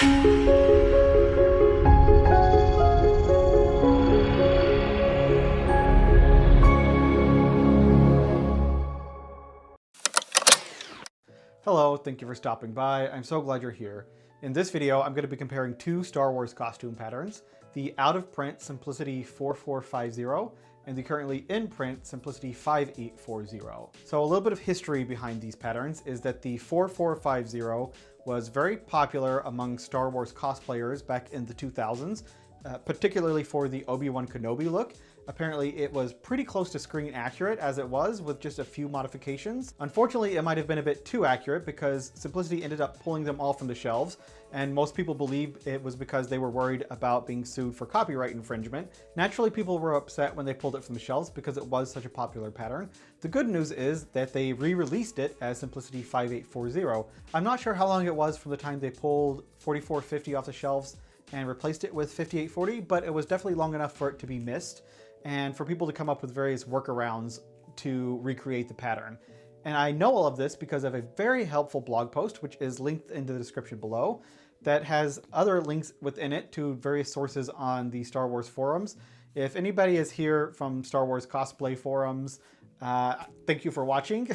Hello, thank you for stopping by. I'm so glad you're here. In this video, I'm going to be comparing two Star Wars costume patterns, the out-of-print Simplicity 4450 and the currently in-print Simplicity 5840. So a little bit of history behind these patterns is that the 4450 was very popular among Star Wars cosplayers back in the 2000s, particularly for the Obi-Wan Kenobi look. Apparently it was pretty close to screen accurate as it was, with just a few modifications. Unfortunately, it might have been a bit too accurate because Simplicity ended up pulling them all from the shelves, and most people believe it was because they were worried about being sued for copyright infringement. Naturally, people were upset when they pulled it from the shelves because it was such a popular pattern. The good news is that they re-released it as Simplicity 5840. I'm not sure how long it was from the time they pulled 4450 off the shelves and replaced it with 5840, but it was definitely long enough for it to be missed and for people to come up with various workarounds to recreate the pattern. And I know all of this because of a very helpful blog post, which is linked into the description below, that has other links within it to various sources on the Star Wars forums. If anybody is here from Star Wars Cosplay forums, thank you for watching.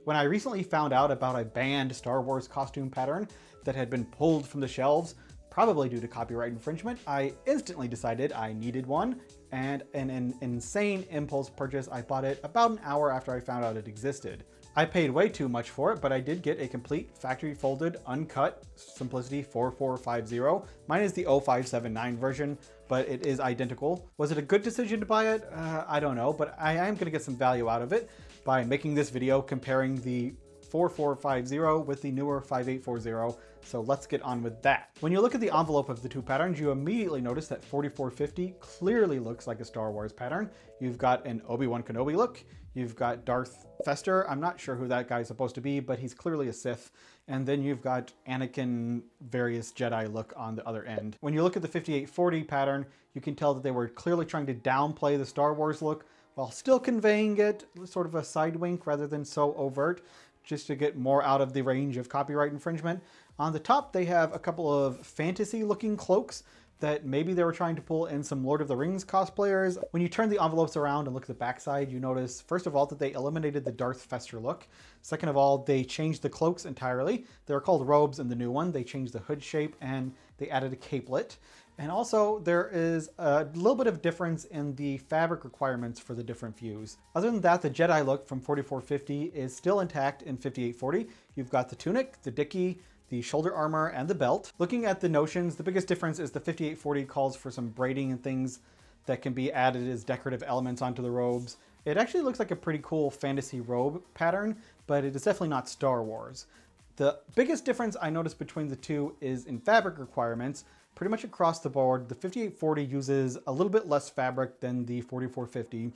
When I recently found out about a banned Star Wars costume pattern that had been pulled from the shelves, probably due to copyright infringement, I instantly decided I needed one, and in an insane impulse purchase, I bought it about an hour after I found out it existed. I paid way too much for it, but I did get a complete factory folded, uncut Simplicity 4450. Mine is the 0579 version, but it is identical. Was it a good decision to buy it? I don't know, but I am gonna get some value out of it by making this video comparing the 4450 with the newer 5840. So let's get on with that. When you look at the envelope of the two patterns, you immediately notice that 4450 clearly looks like a Star Wars pattern. You've got an Obi-Wan Kenobi look. You've got Darth Fester. I'm not sure who that guy's supposed to be, but he's clearly a Sith. And then you've got Anakin, various Jedi look on the other end. When you look at the 5840 pattern, you can tell that they were clearly trying to downplay the Star Wars look while still conveying it, sort of a side wink rather than so overt, just to get more out of the range of copyright infringement. On the top, they have a couple of fantasy-looking cloaks that maybe they were trying to pull in some Lord of the Rings cosplayers. When you turn the envelopes around and look at the backside, you notice, first of all, that they eliminated the Darth Fester look. Second of all, they changed the cloaks entirely. They're called robes in the new one. They changed the hood shape and they added a capelet. And also there is a little bit of difference in the fabric requirements for the different views. Other than that, the Jedi look from 4450 is still intact in 5840. You've got the tunic, the dicky, the shoulder armor, and the belt. Looking at the notions, the biggest difference is the 5840 calls for some braiding and things that can be added as decorative elements onto the robes. It actually looks like a pretty cool fantasy robe pattern, but it is definitely not Star Wars. The biggest difference I noticed between the two is in fabric requirements. Pretty much across the board, the 5840 uses a little bit less fabric than the 4450.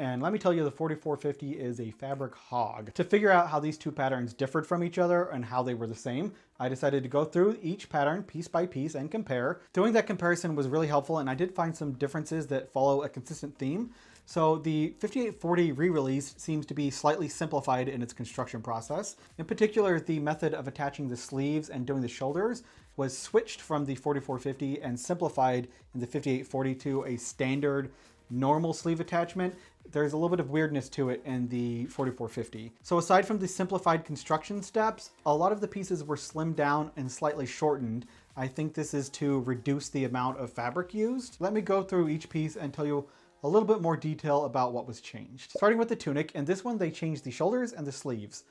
And let me tell you, the 4450 is a fabric hog. To figure out how these two patterns differed from each other and how they were the same, I decided to go through each pattern piece by piece and compare. Doing that comparison was really helpful, and I did find some differences that follow a consistent theme. So the 5840 re-release seems to be slightly simplified in its construction process. In particular, the method of attaching the sleeves and doing the shoulders was switched from the 4450 and simplified in the 5840 to a standard normal sleeve attachment. There's a little bit of weirdness to it in the 4450. So aside from the simplified construction steps, a lot of the pieces were slimmed down and slightly shortened. I think this is to reduce the amount of fabric used. Let me go through each piece and tell you a little bit more detail about what was changed. Starting with the tunic, in this one they changed the shoulders and the sleeves.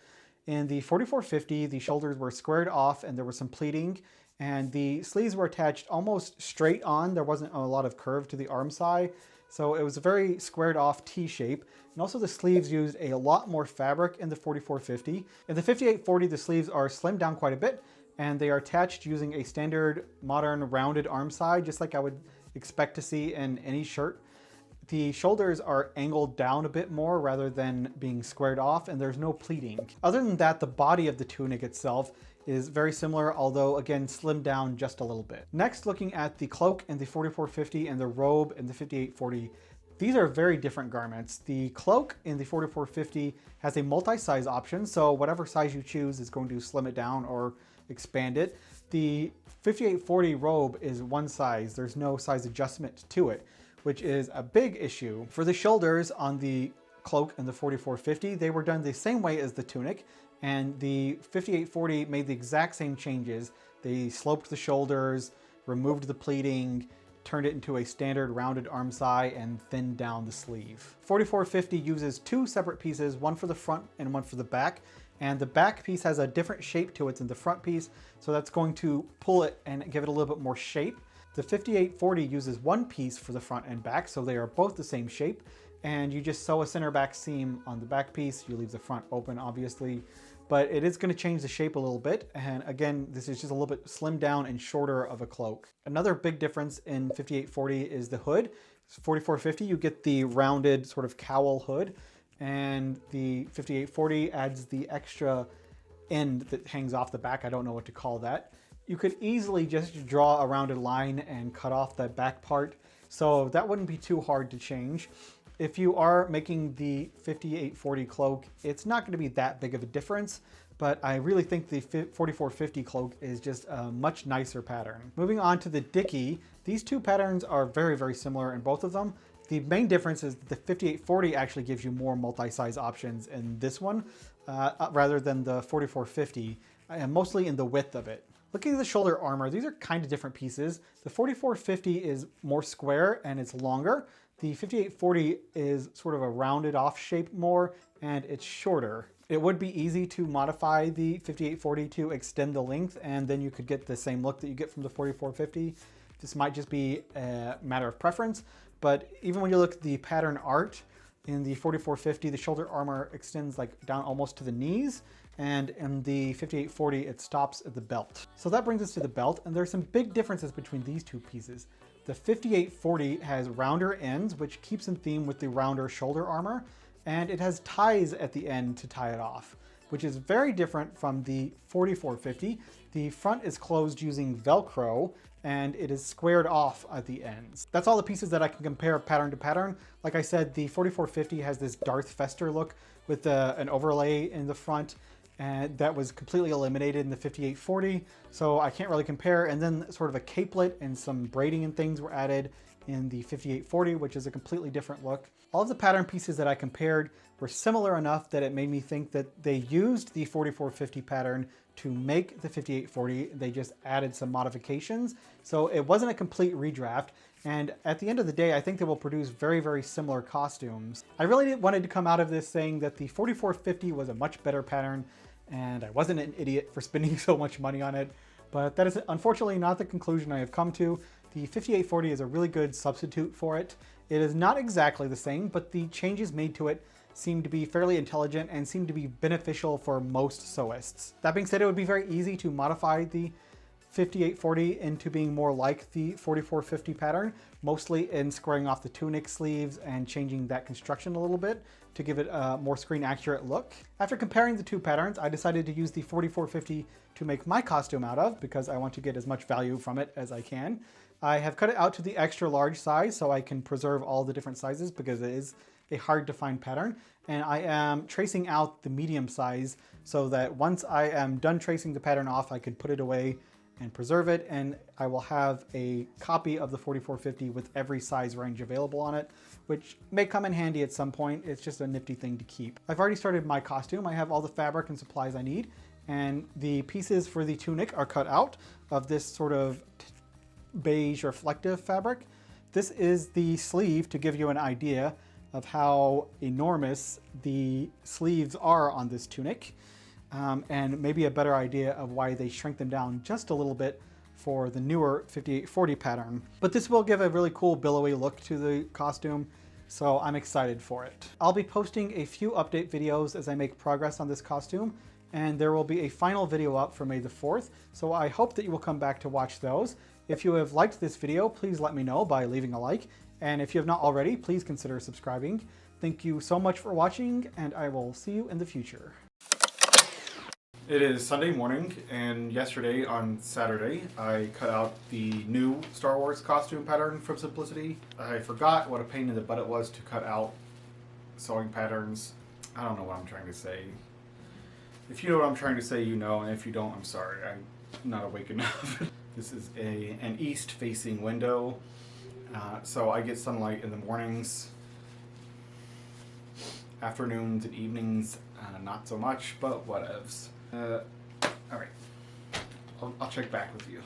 In the 4450, the shoulders were squared off and there was some pleating, and the sleeves were attached almost straight on. There wasn't a lot of curve to the arm side. So it was a very squared off T shape. And also the sleeves used a lot more fabric in the 4450. In the 5840, the sleeves are slimmed down quite a bit, and they are attached using a standard modern rounded arm side, just like I would expect to see in any shirt. The shoulders are angled down a bit more rather than being squared off, and there's no pleating. Other than that, the body of the tunic itself is very similar, although again slimmed down just a little bit. Next, looking at the cloak in the 4450 and the robe in the 5840, these are very different garments. The cloak in the 4450 has a multi-size option, so whatever size you choose is going to slim it down or expand it. The 5840 robe is one size. There's no size adjustment to it, which is a big issue. For the shoulders on the cloak and the 4450, they were done the same way as the tunic, and the 5840 made the exact same changes. They sloped the shoulders, removed the pleating, turned it into a standard rounded arm side, and thinned down the sleeve. 4450 uses two separate pieces, one for the front and one for the back. And the back piece has a different shape to it than the front piece, so that's going to pull it and give it a little bit more shape. The 5840 uses one piece for the front and back, so they are both the same shape. And you just sew a center back seam on the back piece. You leave the front open, obviously, but it is going to change the shape a little bit. And again, this is just a little bit slimmed down and shorter of a cloak. Another big difference in 5840 is the hood. 4450, you get the rounded sort of cowl hood, and the 5840 adds the extra end that hangs off the back. I don't know what to call that. You could easily just draw a rounded line and cut off that back part, so that wouldn't be too hard to change. If you are making the 5840 cloak, it's not going to be that big of a difference, but I really think the 4450 cloak is just a much nicer pattern. Moving on to the Dickie, these two patterns are very, very similar in both of them. The main difference is that the 5840 actually gives you more multi-size options in this one, rather than the 4450, mostly in the width of it. Looking at the shoulder armor, these are kind of different pieces. The 4450 is more square and it's longer. The 5840 is sort of a rounded off shape more, and it's shorter. It would be easy to modify the 5840 to extend the length, and then you could get the same look that you get from the 4450. This might just be a matter of preference, but even when you look at the pattern art in the 4450, the shoulder armor extends like down almost to the knees, and in the 5840, it stops at the belt. So that brings us to the belt, and there's some big differences between these two pieces. The 5840 has rounder ends, which keeps in theme with the rounder shoulder armor, and it has ties at the end to tie it off, which is very different from the 4450. The front is closed using Velcro, and it is squared off at the ends. That's all the pieces that I can compare pattern to pattern. Like I said, the 4450 has this Darth Fester look with an overlay in the front, and that was completely eliminated in the 5840, so I can't really compare. And then sort of a capelet and some braiding and things were added in the 5840, which is a completely different look. All of the pattern pieces that I compared were similar enough that it made me think that they used the 4450 pattern to make the 5840. They just added some modifications, so it wasn't a complete redraft. And at the end of the day, I think they will produce very, very similar costumes. I really wanted to come out of this saying that the 4450 was a much better pattern, and I wasn't an idiot for spending so much money on it, but that is unfortunately not the conclusion I have come to. The 5840 is a really good substitute for it. It is not exactly the same, but the changes made to it seem to be fairly intelligent and seem to be beneficial for most sewists. That being said, it would be very easy to modify the 5840 into being more like the 4450 pattern, mostly in squaring off the tunic sleeves and changing that construction a little bit to give it a more screen accurate look. After comparing the two patterns, I decided to use the 4450 to make my costume out of, because I want to get as much value from it as I can. I have cut it out to the extra large size so I can preserve all the different sizes, because it is a hard to find pattern. And I am tracing out the medium size so that once I am done tracing the pattern off, I can put it away and preserve it, and I will have a copy of the 4450 with every size range available on it, which may come in handy at some point. It's just a nifty thing to keep. I've already started my costume. I have all the fabric and supplies I need, and the pieces for the tunic are cut out of this sort of beige reflective fabric. This is the sleeve to give you an idea of how enormous the sleeves are on this tunic. And maybe a better idea of why they shrink them down just a little bit for the newer 5840 pattern. But this will give a really cool billowy look to the costume, so I'm excited for it. I'll be posting a few update videos as I make progress on this costume, and there will be a final video up for May the 4th, so I hope that you will come back to watch those. If you have liked this video, please let me know by leaving a like, and if you have not already, please consider subscribing. Thank you so much for watching, and I will see you in the future. It is Sunday morning, and yesterday on Saturday I cut out the new Star Wars costume pattern from Simplicity. I forgot what a pain in the butt it was to cut out sewing patterns. I don't know what I'm trying to say. If you know what I'm trying to say, you know, and if you don't, I'm sorry. not awake enough. This is an east-facing window, so I get sunlight in the mornings. Afternoons and evenings, not so much, but whatevs. Alright, I'll check back with you.